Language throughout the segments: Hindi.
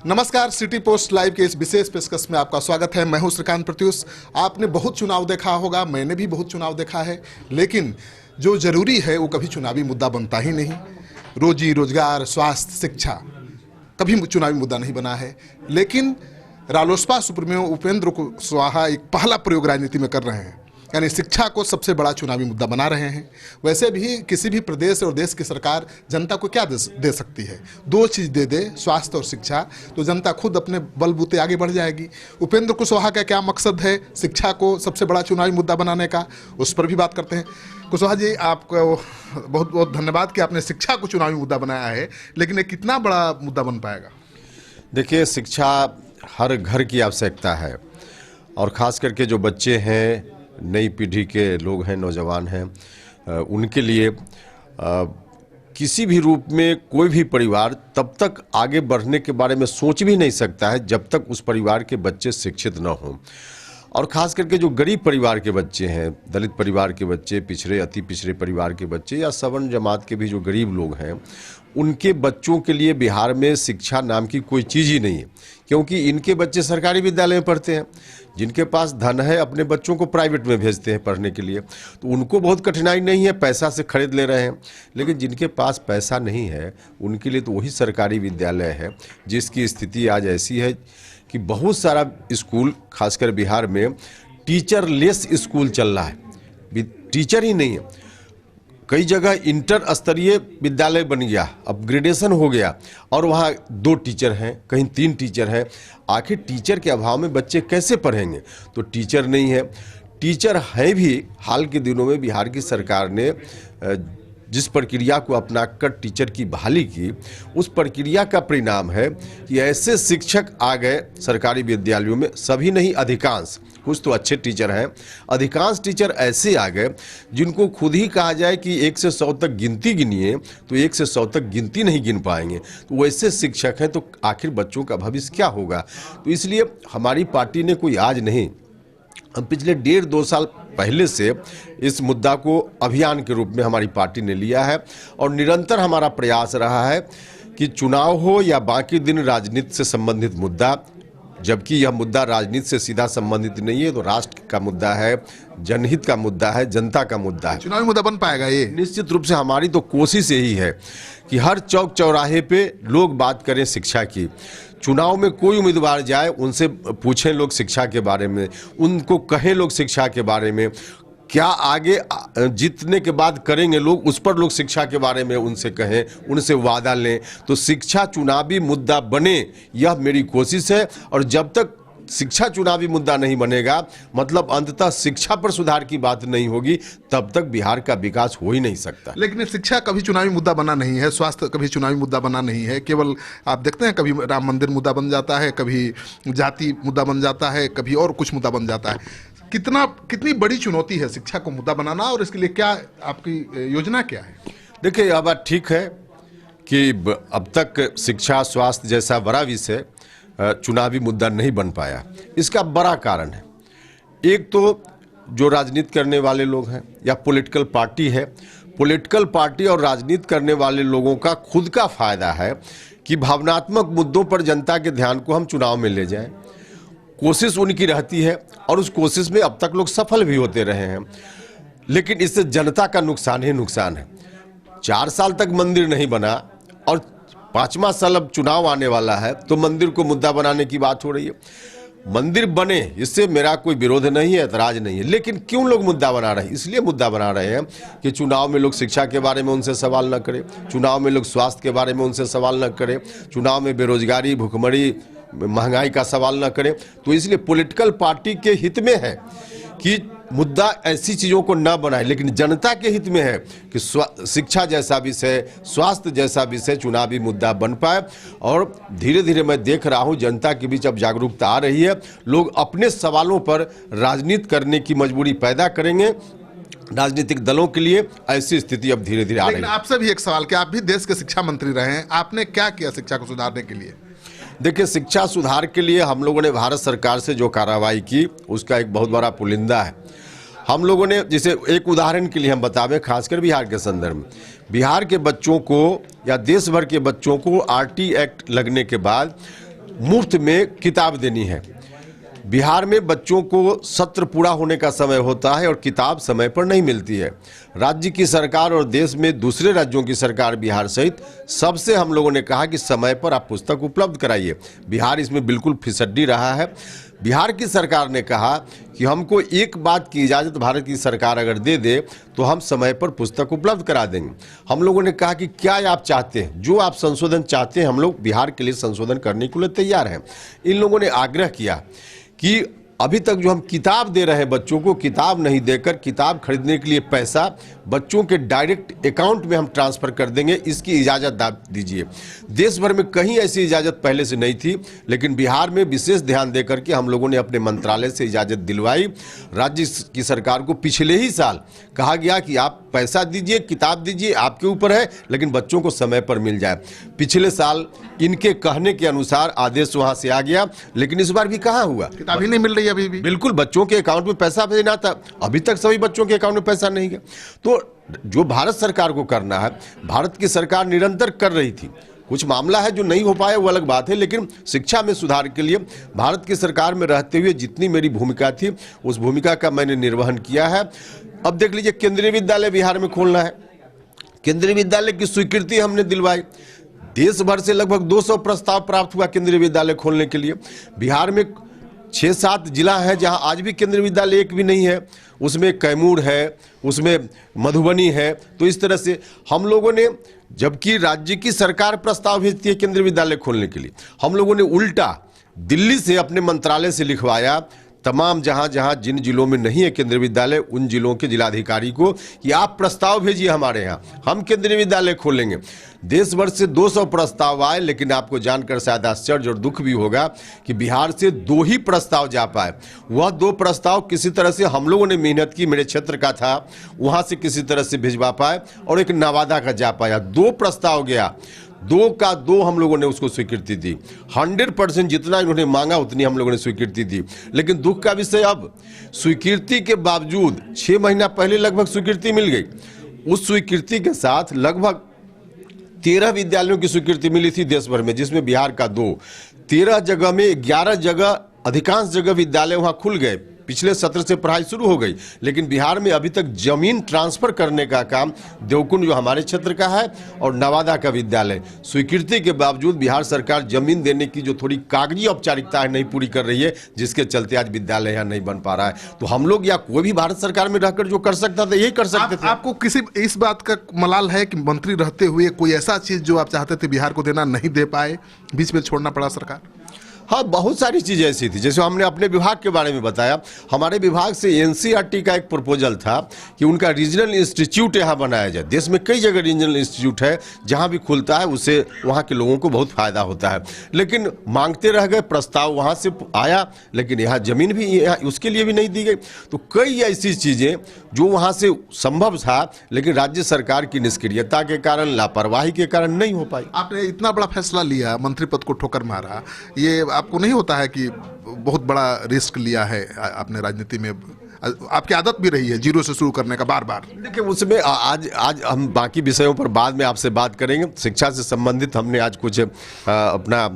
नमस्कार, सिटी पोस्ट लाइव के इस विशेष पेशकश में आपका स्वागत है। मैं हूं श्रीकांत प्रत्युष। आपने बहुत चुनाव देखा होगा, मैंने भी बहुत चुनाव देखा है, लेकिन जो जरूरी है वो कभी चुनावी मुद्दा बनता ही नहीं। रोजी रोजगार, स्वास्थ्य, शिक्षा कभी चुनावी मुद्दा नहीं बना है। लेकिन रालोसपा सुप्रीमो उपेंद्र कुशवाहा एक पहला प्रयोग राजनीति में कर रहे हैं, यानी शिक्षा को सबसे बड़ा चुनावी मुद्दा बना रहे हैं। वैसे भी किसी भी प्रदेश और देश की सरकार जनता को क्या दे सकती है? दो चीज़ दे दे, स्वास्थ्य और शिक्षा, तो जनता खुद अपने बलबूते आगे बढ़ जाएगी। उपेंद्र कुशवाहा का क्या मकसद है शिक्षा को सबसे बड़ा चुनावी मुद्दा बनाने का, उस पर भी बात करते हैं। कुशवाहा जी, आपको बहुत बहुत धन्यवाद कि आपने शिक्षा को चुनावी मुद्दा बनाया है, लेकिन ये कितना बड़ा मुद्दा बन पाएगा? देखिए, शिक्षा हर घर की आवश्यकता है, और ख़ास करके जो बच्चे हैं, नई पीढ़ी के लोग हैं, नौजवान हैं, उनके लिए किसी भी रूप में कोई भी परिवार तब तक आगे बढ़ने के बारे में सोच भी नहीं सकता है जब तक उस परिवार के बच्चे शिक्षित न हों। और ख़ास करके जो गरीब परिवार के बच्चे हैं, दलित परिवार के बच्चे, पिछड़े अति पिछड़े परिवार के बच्चे, या सवर्ण जमात के भी जो गरीब लोग हैं, उनके बच्चों के लिए बिहार में शिक्षा नाम की कोई चीज़ ही नहीं है, क्योंकि इनके बच्चे सरकारी विद्यालय में पढ़ते हैं। जिनके पास धन है अपने बच्चों को प्राइवेट में भेजते हैं पढ़ने के लिए, तो उनको बहुत कठिनाई नहीं है, पैसा से खरीद ले रहे हैं। लेकिन जिनके पास पैसा नहीं है उनके लिए तो वही सरकारी विद्यालय है, जिसकी स्थिति आज ऐसी है कि बहुत सारा स्कूल, खासकर बिहार में टीचरलेस स्कूल चल रहा है, टीचर ही नहीं है। कई जगह इंटर स्तरीय विद्यालय बन गया, अपग्रेडेशन हो गया, और वहाँ 2 टीचर हैं, कहीं 3 टीचर हैं। आखिर टीचर के अभाव में बच्चे कैसे पढ़ेंगे? तो टीचर नहीं है। टीचर है भी, हाल के दिनों में बिहार की सरकार ने जिस प्रक्रिया को अपनाकर टीचर की बहाली की, उस प्रक्रिया का परिणाम है कि ऐसे शिक्षक आ गए सरकारी विद्यालयों में, सभी नहीं, अधिकांश, कुछ तो अच्छे टीचर हैं, अधिकांश टीचर ऐसे आ गए जिनको खुद ही कहा जाए कि 1 से 100 तक गिनती गिनिए तो 1 से 100 तक गिनती नहीं गिन पाएंगे। तो वैसे शिक्षक हैं, तो आखिर बच्चों का भविष्य क्या होगा? तो इसलिए हमारी पार्टी ने कोई आज नहीं, हम पिछले 1.5-2 साल पहले से इस मुद्दा को अभियान के रूप में हमारी पार्टी ने लिया है, और निरंतर हमारा प्रयास रहा है कि चुनाव हो या बाकी दिन राजनीति से संबंधित मुद्दा, जबकि यह मुद्दा राजनीति से सीधा संबंधित नहीं है, तो राष्ट्र का मुद्दा है, जनहित का मुद्दा है, जनता का मुद्दा है। चुनावी मुद्दा बन पाएगा ये? निश्चित रूप से हमारी तो कोशिश यही है कि हर चौक चौराहे पे लोग बात करें शिक्षा की। चुनाव में कोई उम्मीदवार जाए, उनसे पूछें लोग शिक्षा के बारे में, उनको कहें लोग शिक्षा के बारे में, क्या आगे जीतने के बाद करेंगे लोग, उस पर लोग शिक्षा के बारे में उनसे कहें, उनसे वादा लें। तो शिक्षा चुनावी मुद्दा बने, यह मेरी कोशिश है। और जब तक शिक्षा चुनावी मुद्दा नहीं बनेगा, मतलब अंततः शिक्षा पर सुधार की बात नहीं होगी, तब तक बिहार का विकास हो ही नहीं सकता। लेकिन शिक्षा कभी चुनावी मुद्दा बना नहीं है, स्वास्थ्य कभी चुनावी मुद्दा बना नहीं है। केवल आप देखते हैं, कभी राम मंदिर मुद्दा बन जाता है, कभी जाति मुद्दा बन जाता है, कभी और कुछ मुद्दा बन जाता है। कितनी बड़ी चुनौती है शिक्षा को मुद्दा बनाना, और इसके लिए क्या आपकी योजना क्या है? देखिए, यह बात ठीक है कि अब तक शिक्षा, स्वास्थ्य जैसा बड़ा विषय चुनावी मुद्दा नहीं बन पाया। इसका बड़ा कारण है, एक तो जो राजनीति करने वाले लोग हैं या पॉलिटिकल पार्टी है, पॉलिटिकल पार्टी और राजनीति करने वाले लोगों का खुद का फायदा है कि भावनात्मक मुद्दों पर जनता के ध्यान को हम चुनाव में ले जाएं। कोशिश उनकी रहती है, और उस कोशिश में अब तक लोग सफल भी होते रहे हैं, लेकिन इससे जनता का नुकसान ही नुकसान है। 4 साल तक मंदिर नहीं बना, और 5वां साल अब चुनाव आने वाला है, तो मंदिर को मुद्दा बनाने की बात हो रही है। मंदिर बने, इससे मेरा कोई विरोध नहीं है, ऐतराज नहीं है, लेकिन क्यों लोग मुद्दा बना रहे हैं? इसलिए मुद्दा बना रहे हैं कि चुनाव में लोग शिक्षा के बारे में उनसे सवाल न करें, चुनाव में लोग स्वास्थ्य के बारे में उनसे सवाल न करें, चुनाव में बेरोजगारी, भुखमरी, महंगाई का सवाल न करें। तो इसलिए पॉलिटिकल पार्टी के हित में है कि मुद्दा ऐसी चीज़ों को न बनाए, लेकिन जनता के हित में है कि शिक्षा जैसा विषय, स्वास्थ्य जैसा विषय चुनावी मुद्दा बन पाए। और धीरे धीरे मैं देख रहा हूं जनता के बीच अब जागरूकता आ रही है, लोग अपने सवालों पर राजनीति करने की मजबूरी पैदा करेंगे। राजनीतिक दलों के लिए ऐसी स्थिति अब धीरे धीरे आ रही है। आपसे भी एक सवाल कि आप भी देश के शिक्षा मंत्री रहे हैं, आपने क्या किया शिक्षा को सुधारने के लिए? देखिए, शिक्षा सुधार के लिए हम लोगों ने भारत सरकार से जो कार्रवाई की, उसका एक बहुत बड़ा पुलिंदा है। हम लोगों ने, जैसे एक उदाहरण के लिए हम बतावें, खासकर बिहार के संदर्भ में, बिहार के बच्चों को या देश भर के बच्चों को RT एक्ट लगने के बाद मुफ्त में किताब देनी है। बिहार में बच्चों को सत्र पूरा होने का समय होता है और किताब समय पर नहीं मिलती है। राज्य की सरकार और देश में दूसरे राज्यों की सरकार बिहार सहित सबसे हम लोगों ने कहा कि समय पर आप पुस्तक उपलब्ध कराइए। बिहार इसमें बिल्कुल फिसड्डी रहा है। बिहार की सरकार ने कहा कि हमको एक बात की इजाज़त भारत की सरकार अगर दे दे तो हम समय पर पुस्तक उपलब्ध करा देंगे। हम लोगों ने कहा कि क्या आप चाहते हैं, जो आप संशोधन चाहते हैं हम लोग बिहार के लिए संशोधन करने के लिए तैयार हैं। इन लोगों ने आग्रह किया कि अभी तक जो हम किताब दे रहे हैं बच्चों को, किताब नहीं देकर किताब खरीदने के लिए पैसा बच्चों के डायरेक्ट अकाउंट में हम ट्रांसफ़र कर देंगे, इसकी इजाज़त दीजिए। देश भर में कहीं ऐसी इजाज़त पहले से नहीं थी, लेकिन बिहार में विशेष ध्यान देकर के हम लोगों ने अपने मंत्रालय से इजाज़त दिलवाई। राज्य की सरकार को पिछले ही साल कहा गया कि आप पैसा दीजिए, किताब दीजिए, आपके ऊपर है, लेकिन बच्चों को समय पर मिल जाए। पिछले साल इनके कहने के अनुसार आदेश वहाँ से आ गया, लेकिन इस बार भी कहाँ हुआ, किताब ही नहीं मिल रही अभी भी। बिल्कुल बच्चों के अकाउंट में पैसा भेजना था, अभी तक सभी बच्चों के अकाउंट में पैसा नहीं गया। तो जो भारत सरकार को करना है, भारत की सरकार निरंतर कर रही थी। कुछ मामला है जो नहीं हो पाया वो अलग बात है, लेकिन शिक्षा में सुधार के लिए भारत की सरकार में रहते हुए जितनी मेरी भूमिका थी उस भूमिका का मैंने निर्वहन किया है। अब देख लीजिए, केंद्रीय विद्यालय बिहार में खोलना है। केंद्रीय विद्यालय की स्वीकृति हमने दिलवाई। देश भर से लगभग 200 प्रस्ताव प्राप्त हुआ केंद्रीय विद्यालय खोलने के लिए। बिहार में 6-7 जिला है जहां आज भी केंद्रीय विद्यालय एक भी नहीं है। उसमें कैमूर है, उसमें मधुबनी है। तो इस तरह से हम लोगों ने, जबकि राज्य की सरकार प्रस्ताव भेजती है केंद्रीय विद्यालय खोलने के लिए, हम लोगों ने उल्टा दिल्ली से अपने मंत्रालय से लिखवाया तमाम जहां जिन जिलों में नहीं है केंद्रीय विद्यालय, उन जिलों के जिलाधिकारी को कि आप प्रस्ताव भेजिए हमारे यहाँ, हम केंद्रीय विद्यालय खोलेंगे। देश भर से 200 प्रस्ताव आए, लेकिन आपको जानकर शायद आश्चर्य और दुख भी होगा कि बिहार से 2 ही प्रस्ताव जा पाए। वह 2 प्रस्ताव किसी तरह से हम लोगों ने मेहनत की, मेरे क्षेत्र का था, वहाँ से किसी तरह से भिजवा पाए, और एक नवादा का जा पाया। 2 प्रस्ताव गया, 2 का 2 हम लोगों ने उसको स्वीकृति दी। 100% जितना इन्होंने मांगा उतनी हम लोगों ने स्वीकृति दी। लेकिन दुख का विषय, अब स्वीकृति के बावजूद 6 महीना पहले लगभग स्वीकृति मिल गई। उस स्वीकृति के साथ लगभग 13 विद्यालयों की स्वीकृति मिली थी देश भर में, जिसमें बिहार का 2। 13 जगह में 11 जगह, अधिकांश जगह विद्यालय वहाँ खुल गए। पिछले सत्र से पढ़ाई शुरू हो गई, लेकिन बिहार में अभी तक जमीन ट्रांसफर करने का काम देवकुंड जो हमारे क्षेत्र का है और नवादा का विद्यालय, स्वीकृति के बावजूद बिहार सरकार जमीन देने की जो थोड़ी कागजी औपचारिकता है नहीं पूरी कर रही है, जिसके चलते आज विद्यालय यहाँ नहीं बन पा रहा है। तो हम लोग या कोई भी भारत सरकार में रहकर जो कर सकता था यही कर सकते थे। आपको किसी इस बात का मलाल है कि मंत्री रहते हुए कोई ऐसा चीज जो आप चाहते थे बिहार को देना नहीं दे पाए, बीच में छोड़ना पड़ा सरकार? हाँ, बहुत सारी चीज़ें ऐसी थी। जैसे हमने अपने विभाग के बारे में बताया, हमारे विभाग से एनसीईआरटी का एक प्रपोजल था कि उनका रीजनल इंस्टीट्यूट यहाँ बनाया जाए। देश में कई जगह रीजनल इंस्टीट्यूट है, जहाँ भी खुलता है उससे वहाँ के लोगों को बहुत फ़ायदा होता है, लेकिन मांगते रह गए। प्रस्ताव वहाँ से आया, लेकिन यहाँ ज़मीन भी यहाँ उसके लिए भी नहीं दी गई। तो कई ऐसी चीज़ें जो वहाँ से संभव था, लेकिन राज्य सरकार की निष्क्रियता के कारण, लापरवाही के कारण नहीं हो पाई। आपने इतना बड़ा फैसला लिया, मंत्री पद को ठोकर मारा, ये आपको नहीं होता है कि बहुत बड़ा रिस्क लिया है आपने? राजनीति में आपकी आदत भी रही है जीरो से शुरू करने का बार बार। देखिए, उसमें आज हम बाकी विषयों पर बाद में आपसे बात करेंगे। शिक्षा से संबंधित हमने आज कुछ अपना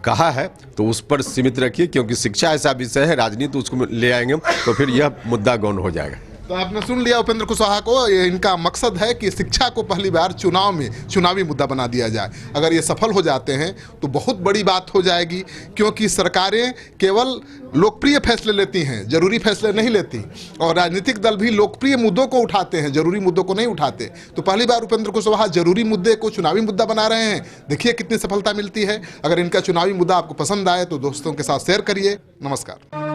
कहा है, तो उस पर सीमित रखिए, क्योंकि शिक्षा ऐसा विषय है, राजनीति उसको ले आएंगे तो फिर यह मुद्दा गौण हो जाएगा। तो आपने सुन लिया उपेंद्र कुशवाहा को। इनका मकसद है कि शिक्षा को पहली बार चुनाव में चुनावी मुद्दा बना दिया जाए। अगर ये सफल हो जाते हैं तो बहुत बड़ी बात हो जाएगी, क्योंकि सरकारें केवल लोकप्रिय फैसले लेती हैं, जरूरी फैसले नहीं लेती, और राजनीतिक दल भी लोकप्रिय मुद्दों को उठाते हैं, जरूरी मुद्दों को नहीं उठाते। तो पहली बार उपेंद्र कुशवाहा जरूरी मुद्दे को चुनावी मुद्दा बना रहे हैं। देखिए कितनी सफलता मिलती है। अगर इनका चुनावी मुद्दा आपको पसंद आए तो दोस्तों के साथ शेयर करिए। नमस्कार।